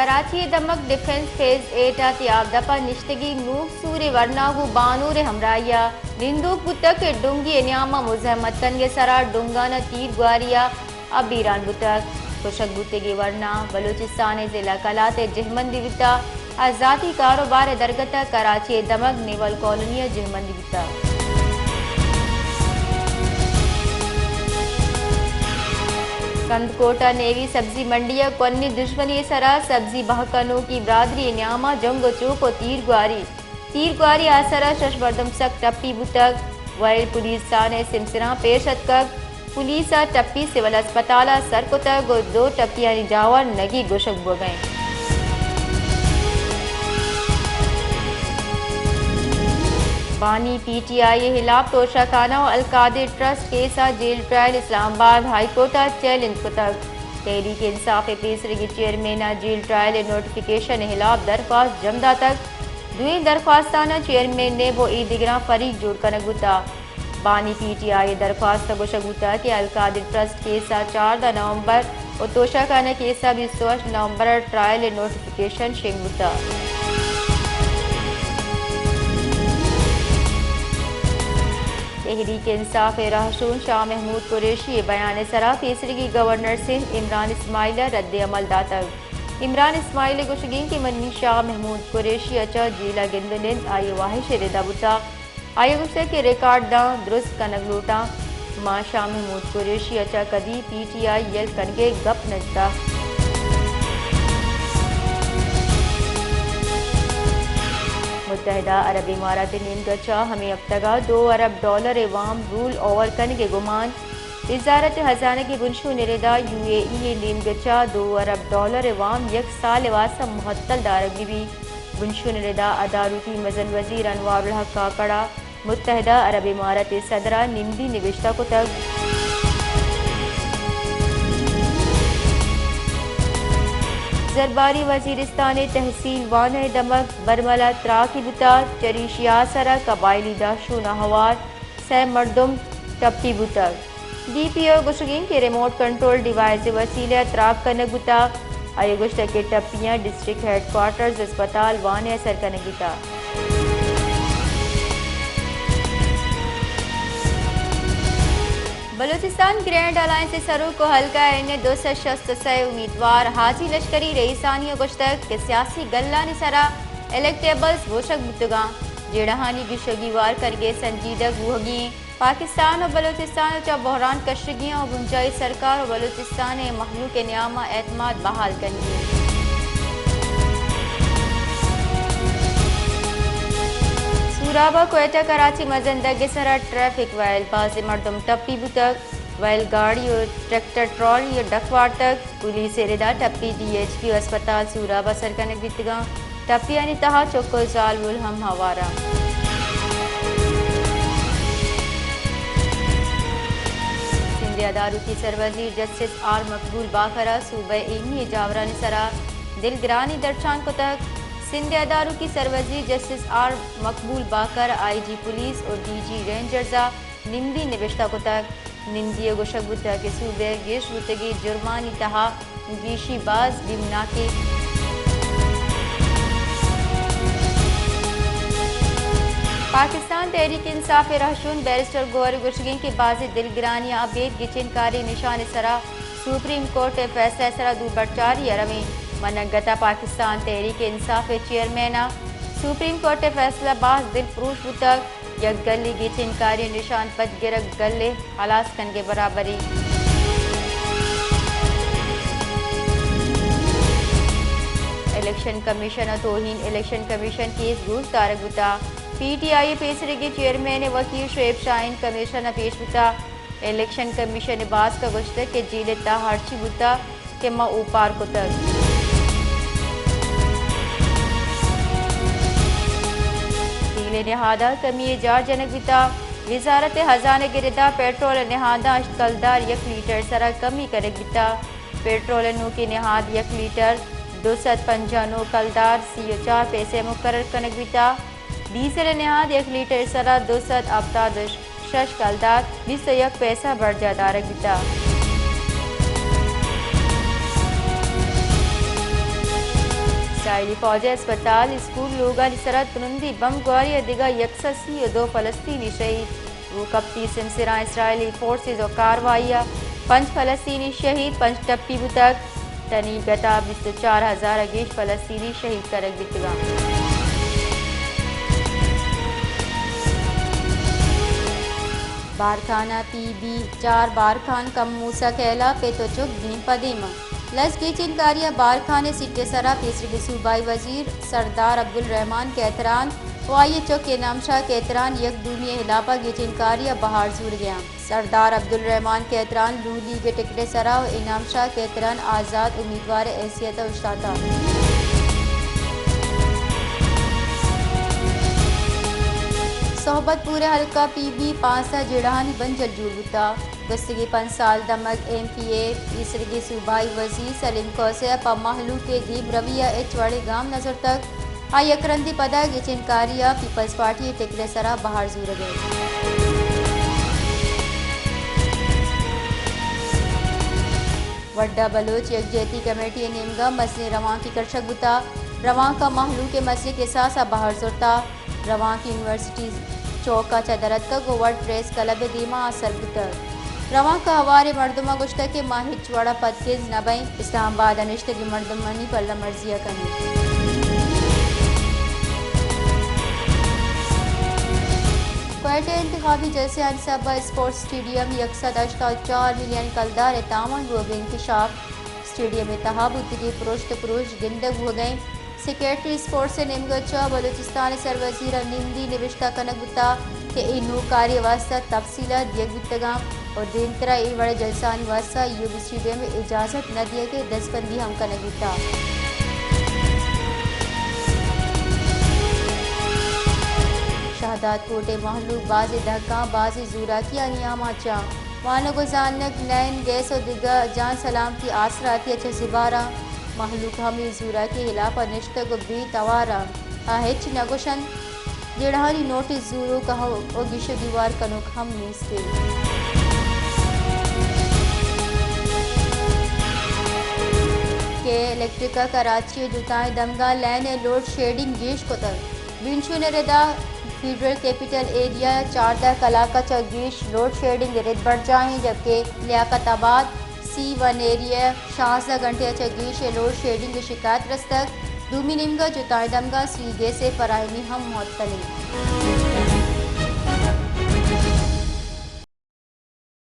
Karachi دمک defence phase 8 تیاب دپا نشتگی نوک sorry ورناگو بانور ہمراہیا نندوک بتک ڈنگی نیاما مزاحمت کنگے سرا ڈنگانا تیر گواریا اب ایران بتک کشک بتگی ورنا بلوچستان ضلع کلات جہمندی بتا آزادی کاروبار درگتا کراچی دمک نیول کالونی جہمندی بتا کندکوٹا نیوی سبزی منڈیا کونی دشمنی سرا سبزی بہکنوں کی برادری نیاما جنگ چوک و تیر گواری آسرا شش مردم سک ٹپی بتک وائل پولیس تانے سمسران پیشت کک پولیسا ٹپی سول اسپتالا سرکتگ و 2 ٹپیانی جاور نگی گوشک بو گئیں بانی پی ٹی آئی خلاف توشہ خانہ و القادر ٹرسٹ کیسا جیل ٹرائل اسلام آباد high کورٹا challenge کتک Tehreek Insaf پیسرگی چیئرمینہ jail trial notification خلاف درخواست جمدہ تک دوئی درخواستانہ چیئرمین نے وہ دیگراں فریق جوڑ کنک بتا بانی پی ٹی آئی درخواست گوشک بتا کہ القادر ٹرسٹ کیسا 14 نومبر و توشہ خانہ کیسا 28 نومبر ٹرائل نوٹیفیکیشن شنگ بتا تحریک انصاف رہشون شاہ محمود قریشی بیان سرا تیسری گورنر سندھ عمران اسماعیل رد عمل داتگ عمران اسماعیل گوشگین کی منی شاہ محمود قریشی اچا جیلا گندنند آئی واحش ردا بتا آئی گوشتے کے ریکارڈ داں درست کنگ لوٹا ماں شاہ محمود قریشی اچا کدی پی ٹی آئی یل کنگے گپ نجتا متحدہ عرب امارات نیند گچا ہمیں اب تک $2 ارب عوام رول اوور کرنے کے گمان وزارت خزانہ کی گنشو نریدہ UAE نیند گچا $2 ارب عوام یک سال واسطہ محتل دارگی بھی گنشو نریدہ اداروتی مزن وزیر انوار الحق کاکڑا متحدہ عرب امارات صدرہ نمدی نوشتہ کو تک زرباری وزیرستان تحصیل وانہ دمک برملہ تراکی بتا چریشیا سرا قبائلی داشون ہوار سہ مردم ٹپی بتک ڈی پی او گشگین کے ریموٹ کنٹرول ڈیوائس وسیلہ تراک کنک بتا آئی گشت کے ٹپیاں ڈسٹرکٹ ہیڈ کوارٹرز اسپتال وانہ سر کنک بتا بلوچستان گرینڈ الائنس سرو کو حلقہ ان 266 امیدوار حاجی لشکری رئیسانی گشتک کے سیاسی گلانی سرا الیکٹیبلز گوشک بتگاں جیڑہانی گشگی وار کرگے سنجیدہ گوہگی پاکستان و بلوچستان چا بحران کشگیاں و گنجائی سرکار و بلوچستان مخلوق نیامہ اعتماد بحال کنگی سورابا کوئٹہ کراچی مزندگ سرا ٹریفک وائل باز مردم ٹپی بتک وائل گاڑی اور ٹریکٹر ٹرالی اور ڈکوار تک پولیس ردا ٹپی DHP اسپتال سورابا سرکنک بتگاں ٹپی یعنی تہا چوکو زال ولہم ہوارا سندھ اداروتی سروزیر جسٹس آر مقبول باکرہ صوبہ ایمی جاورہ نسرا دلگرانی درچان کو تک سندھ ادارو کی سروزیر justice R Maqbool Baqar IG police اور DG رینجرزا نمدی نوشتہ کو تک نمدی گوشک بتا کے صوبے گیش بتگی جرمانی تہا گیشی باز بیمناکی پاکستان تحریک انصاف رہشون بیرسٹر گوہر گشگین کی بازی دلگرانی عبید گچن کاری نشان سرا سپریم کورٹ فیصلہ سرا دو برچاری رویں منگتا پاکستان تحریک انصاف چیئرمینہ سپریم کورٹ فیصلہ باز دل فروش بتک یک گلی گیچن کاری نشان پچ گرک گلے خلاص کنگے برابری الیکشن کمیشن توہین الیکشن کمیشن کیس گوش تارک بتا PTI پیسرے کے چیئرمین وکیل شعیب شاہین کمیشن پیش بتا الیکشن کمیشن باز کا گشتہ کے جیل تا ہارچی بتا کہ ماں اوپار کو تک نہادہ کمی جار جنک بتا وزارت خزانہ گردہ پیٹرول نہادہ اشتکلدار 1 لیٹر سرا کمی کرک بتا پیٹرول نو کی نہاد 1 لیٹر 295 کلدار 34 پیسے مقرر کنک بتا ڈیزل نہاد 1 لیٹر سرا 278 کلدار 21 پیسہ بڑھ جادارک بتا اسرائیلی فوج اسپتال اسکول لوگا سرحد کنندی بم گواری دیگا 132 فلسطینی شہید وہ کپتی سمسراں اسرائیلی فورسز و کاروائی 5 فلسطینی شہید 5 ٹپی بتک تنی گتا 24,000 گیش فلسطینی شہید کرک بیتگا بارکھانہ پی بی 4 بارکھان کم موسیٰ کہلا پہ تو چک دین پدیمہ لس کی چنکاریہ بارکھانے سٹے سرا تیسری صوبائی وزیر سردار عبدالرحمان کیتران و آئیے چک کے نامشاہ کیتران یک دومی ہلاپا کی چنکاریہ بہار زور گیا سردار عبدالرحمان کیتران لولی کے ٹکٹے سرا و انعام شاہ کیتران آزاد امیدوار حیثیت اشتاتا صحبت پورے حلقہ پی بی 5 جڑہانی بنجل جور بتا گستگی 5 سال دمک ایم پی اے تیسرگی صوبائی وزیر سلیم کوسیہ پا محلو کے دیب رویہ ایچ وڑے گام نظر تک آئی اکرندی پدا کی چنکاریہ پیپلز پارٹی ٹکڑے سرا بہار زور گئے وڈا بلوچ یکجہتی کمیٹی نیمگا مسئلے رواں کی کرشک بتا رواں کا محلو کے مسئلے کے ساتھ بہار زورتا رواں کی یونیورسٹی چوکا چدرت کا گوورڈ پریس کلب دیما اثر بتا رواں کا ہوارے مردمہ گشتہ کے ماہر چوڑا پتکیز نبائیں اسلام آباد انشتگی مردمانی پلہ مرضیہ کرنے کوئٹہ انتخابی جلسے انصبہ اسپورٹس اسٹیڈیم 184 ملین کلدار تامن ہو گئے انکشاف اسٹیڈیم میں تحابتی پروشت پروش گندگ ہو گئیں سیکریٹری اسپورٹس سے نمگچا بلوچستان سروزیر نمدی نوشتہ کنک بتا کہ انہوں کاری واسطہ تفصیلات دیگ بتگام اور دین طرح ای بڑے جلسانی واسطہ یوب اسٹیڈیم میں اجازت نہ دیا کہ دستبندی ہم کنک بتا شہداد کوٹے محلوق بازی دھکاں بازی زوراکیاں نیامہ چاں وانو گزانک نین گیس و دیگر جان سلام کی آسراتی اچھا زبارہ محلوق ہمیں زورا کے ہلاپا نشتگ و بی توارا ہچ نگوشن جڑہانی نوٹس زورو کہو او گیشو دیوار کنوک ہم نیستے کہ الیکٹرکا کراچی جتائیں دمگاہ لینے لوڈ شیڈنگ گیش کو تک بینشو نے ردا فیڈرل کیپٹل ایریا 14 کلاکا چگیش لوڈ شیڈنگ رد بڑھ جائیں جبکہ لیاقت آباد C1 ایریا 16 گھنٹے چگیش لوڈ شیڈنگ شکایت رستک دومی نمگا جتائیں دمگاہ سویگے سے فرائمی ہم معطلی